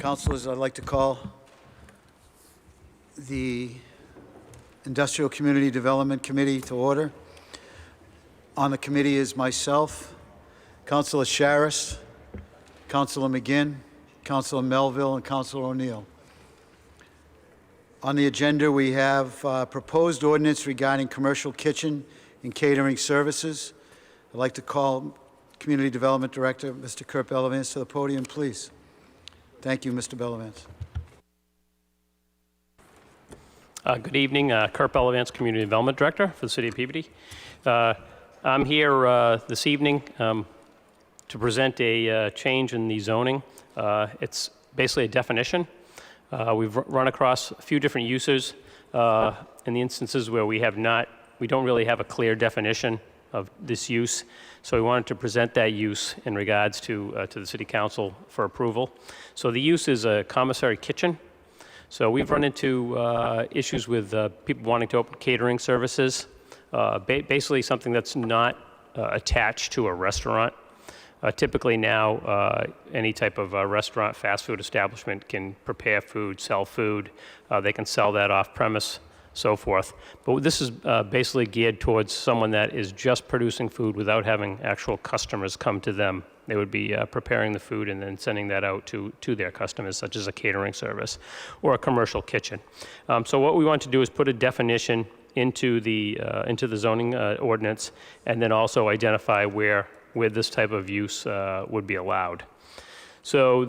Councilors, I'd like to call the Industrial Community Development Committee to order. On the committee is myself, Councilor Sharris, Councilor McGinn, Councilor Melville, and Councilor O'Neill. On the agenda, we have proposed ordinance regarding commercial kitchen and catering services. I'd like to call Community Development Director, Mr. Kurt Bellavance, to the podium, please. Thank you, Mr. Bellavance. Good evening, Kurt Bellavance, Community Development Director for the City of Peabody. I'm here this evening to present a change in the zoning. It's basically a definition. We've run across a few different uses in the instances where we don't really have a clear definition of this use. So we wanted to present that use in regards to the City Council for approval. So the use is a commissary kitchen. So we've run into issues with people wanting to open catering services, basically something that's not attached to a restaurant. Typically now, any type of restaurant, fast food establishment can prepare food, sell food. They can sell that off premise, so forth. But this is basically geared towards someone that is just producing food without having actual customers come to them. They would be preparing the food and then sending that out to their customers, such as a catering service or a commercial kitchen. So what we want to do is put a definition into the zoning ordinance, and then also identify where this type of use would be allowed. So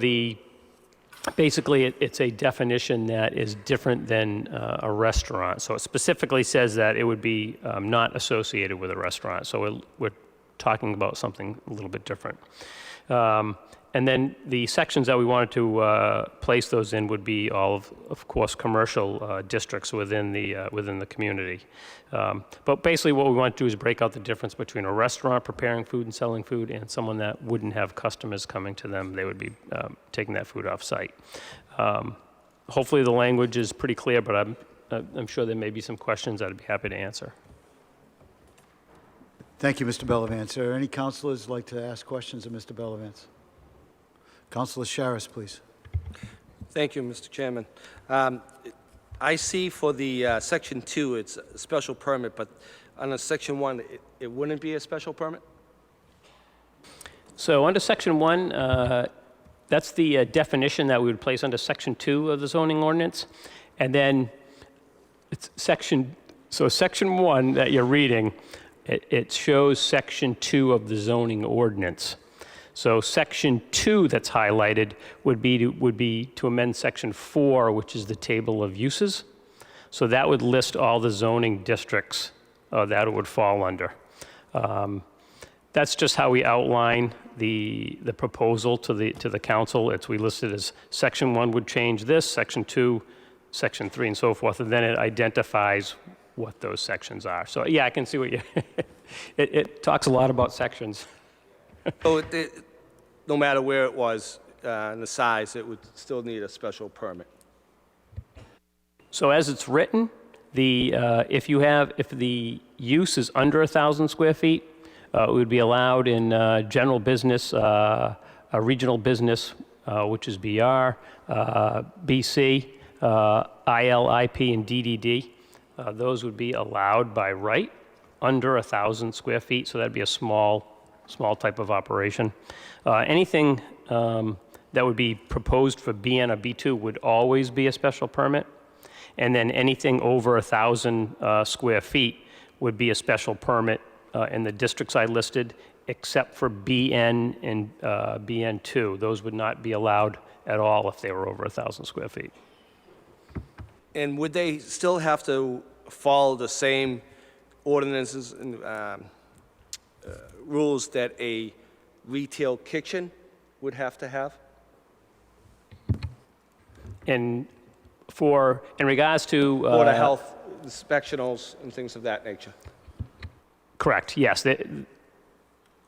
basically it's a definition that is different than a restaurant. So it specifically says that it would be not associated with a restaurant. So we're talking about something a little bit different. And then the sections that we wanted to place those in would be all of course, commercial districts within the community. But basically what we want to do is break out the difference between a restaurant preparing food and selling food and someone that wouldn't have customers coming to them. They would be taking that food off site. Hopefully the language is pretty clear, but I'm sure there may be some questions I'd be happy to answer. Thank you, Mr. Bellavance. Are any councilors like to ask questions of Mr. Bellavance? Councilor Sharris, please. Thank you, Mr. Chairman. I see for the Section 2, it's a special permit, but under Section 1, it wouldn't be a special permit? So under Section 1, that's the definition that we would place under Section 2 of the zoning ordinance. And then it's Section 1 that you're reading, it shows Section 2 of the zoning ordinance. So Section 2 that's highlighted would be to amend Section 4, which is the table of uses. So that would list all the zoning districts that it would fall under. That's just how we outline the proposal to the council. We listed as Section 1 would change this, Section 2, Section 3, and so forth, and then it identifies what those sections are. So yeah, I can see what you, it talks a lot about sections. So no matter where it was and the size, it would still need a special permit. So as it's written, if the use is under 1,000 square feet, it would be allowed in general business, a regional business, which is BR, BC, ILIP, and DDD. Those would be allowed by right under 1,000 square feet, so that'd be a small type of operation. Anything that would be proposed for BN or B2 would always be a special permit. And then anything over 1,000 square feet would be a special permit in the districts I listed, except for BN and BN2. Those would not be allowed at all if they were over 1,000 square feet. And would they still have to follow the same ordinances and rules that a retail kitchen would have to have? In regards to Board of Health inspectionals and things of that nature. Correct. Yes.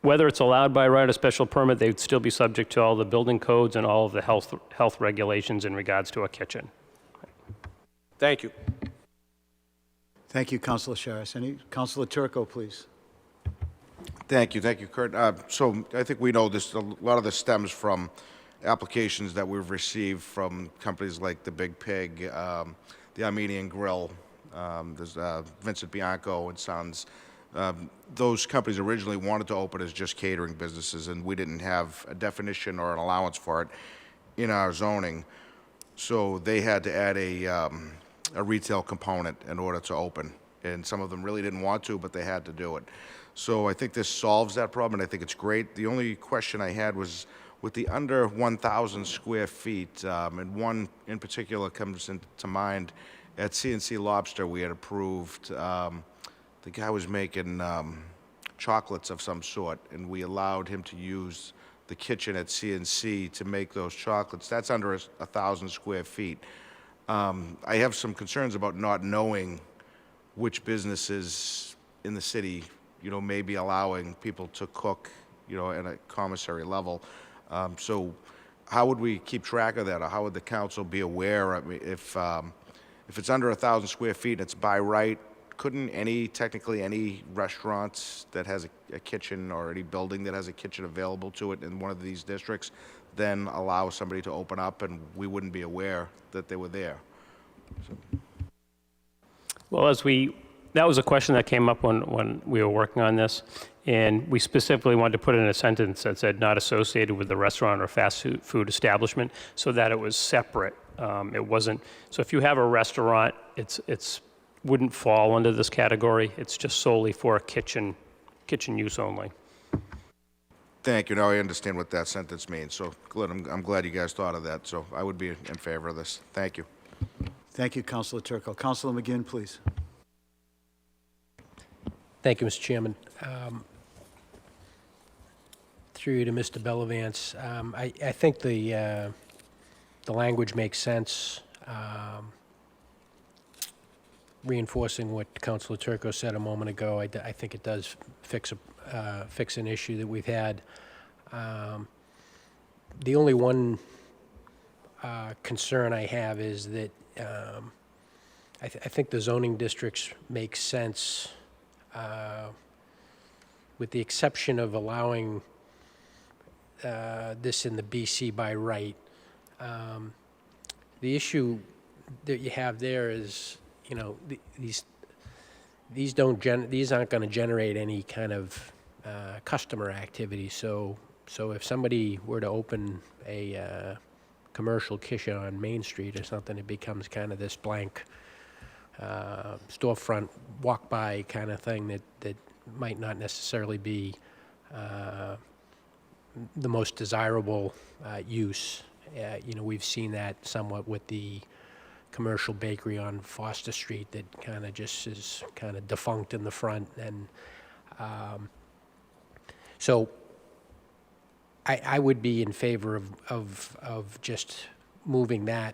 Whether it's allowed by right or special permit, they would still be subject to all the building codes and all of the health regulations in regards to a kitchen. Thank you. Thank you, Councilor Sharris. Councilor Turco, please. Thank you, Kurt. So I think we know this. A lot of this stems from applications that we've received from companies like the Big Pig, the Armenian Grill, there's Vincent Bianco and Sons. Those companies originally wanted to open as just catering businesses, and we didn't have a definition or an allowance for it in our zoning. So they had to add a retail component in order to open. And some of them really didn't want to, but they had to do it. So I think this solves that problem, and I think it's great. The only question I had was with the under 1,000 square feet, and one in particular comes into mind. At CNC Lobster, we had approved, the guy was making chocolates of some sort, and we allowed him to use the kitchen at CNC to make those chocolates. That's under 1,000 square feet. I have some concerns about not knowing which businesses in the city, may be allowing people to cook, at a commissary level. So how would we keep track of that, or how would the council be aware? I mean, if it's under 1,000 square feet and it's by right, couldn't technically any restaurant that has a kitchen or any building that has a kitchen available to it in one of these districts then allow somebody to open up and we wouldn't be aware that they were there? Well, that was a question that came up when we were working on this, and we specifically wanted to put in a sentence that said not associated with the restaurant or fast food establishment, so that it was separate. It wasn't, so if you have a restaurant, it's wouldn't fall under this category. It's just solely for kitchen use only. Thank you. Now I understand what that sentence means. So I'm glad you guys thought of that. So I would be in favor of this. Thank you. Thank you, Councilor Turco. Councilor McGinn, please. Thank you, Mr. Chairman. Through you to Mr. Bellavance, I think the language makes sense. Reinforcing what Councilor Turco said a moment ago, I think it does fix an issue that we've had. The only one concern I have is that I think the zoning districts make sense, with the exception of allowing this in the BC by right. The issue that you have there is, these aren't going to generate any kind of customer activity. So if somebody were to open a commercial kitchen on Main Street or something, it becomes kind of this blank storefront, walk-by kind of thing that might not necessarily be the most desirable use. We've seen that somewhat with the commercial bakery on Foster Street that kind of just is kind of defunct in the front. And so I would be in favor of just moving the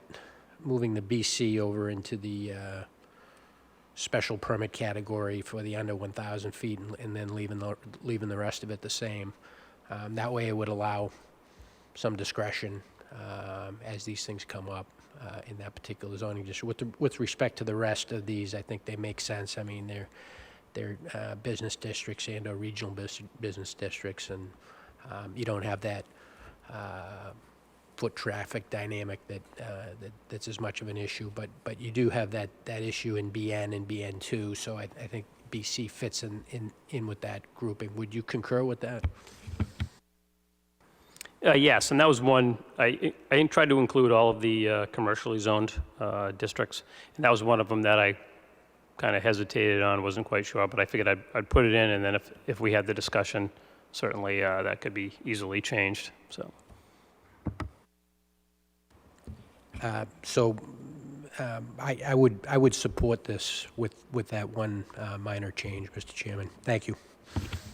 BC over into the special permit category for the under 1,000 feet and then leaving the rest of it the same. That way it would allow some discretion as these things come up in that particular zoning district. With respect to the rest of these, I think they make sense. I mean, they're business districts and/or regional business districts, and you don't have that foot traffic dynamic that's as much of an issue. But you do have that issue in BN and BN2. So I think BC fits in with that grouping. Would you concur with that? Yes, and that was one, I tried to include all of the commercially zoned districts, and that was one of them that I kind of hesitated on, wasn't quite sure, but I figured I'd put it in, and then if we had the discussion, certainly that could be easily changed, so. I would support this with that one minor change, Mr. Chairman. Thank you.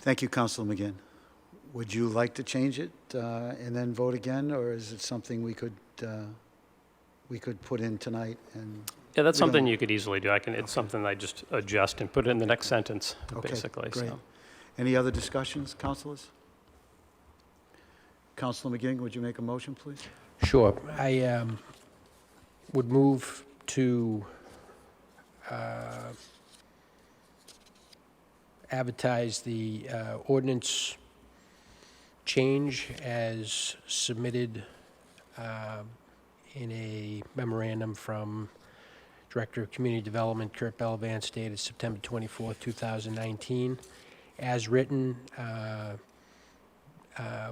Thank you, Councilor McGinn. Would you like to change it and then vote again, or is it something we could put in tonight? And Yeah, that's we don't- something you could easily do. It's something I just adjust and put it in the next sentence, Okay, basically, great. so. Any other discussions, councilors? Councilor McGinn, would you make a motion, please? Sure. I would move to advertise the ordinance change as submitted in a memorandum from Director of Community Development Kurt Bellavance dated September 24th, 2019, as written,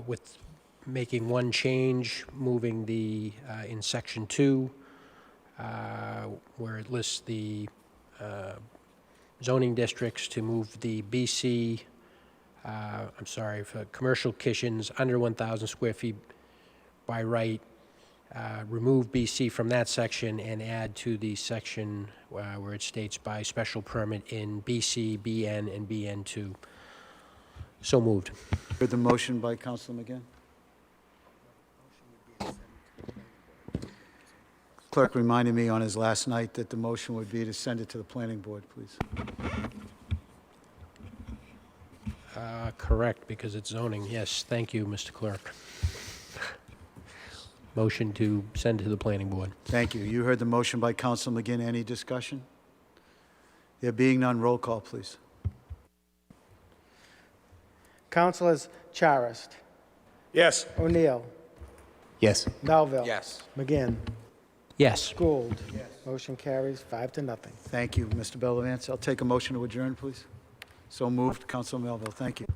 with making one change, moving the, in Section 2, where it lists the zoning districts, to move the BC, for commercial kitchens under 1,000 square feet by right, remove BC from that section and add to the section where it states by special permit in BC, BN, and BN2. So moved. Heard the motion by Councilor McGinn. Clerk reminded me on his last night that the motion would be to send it to the planning board, please. Correct, because it's zoning. Yes, thank you, Mr. Clerk. Motion to send to the planning board. Thank you. You heard the motion by Councilor McGinn. Any discussion? There being none, roll call, please. Councilors Charist, Yes. O'Neill, Yes. Melville. Yes. McGinn, Yes. Gould. Motion carries 5-0. Thank you, Mr. Bellavance. I'll take a motion to adjourn, please. So moved, Councilor Melville. Thank you.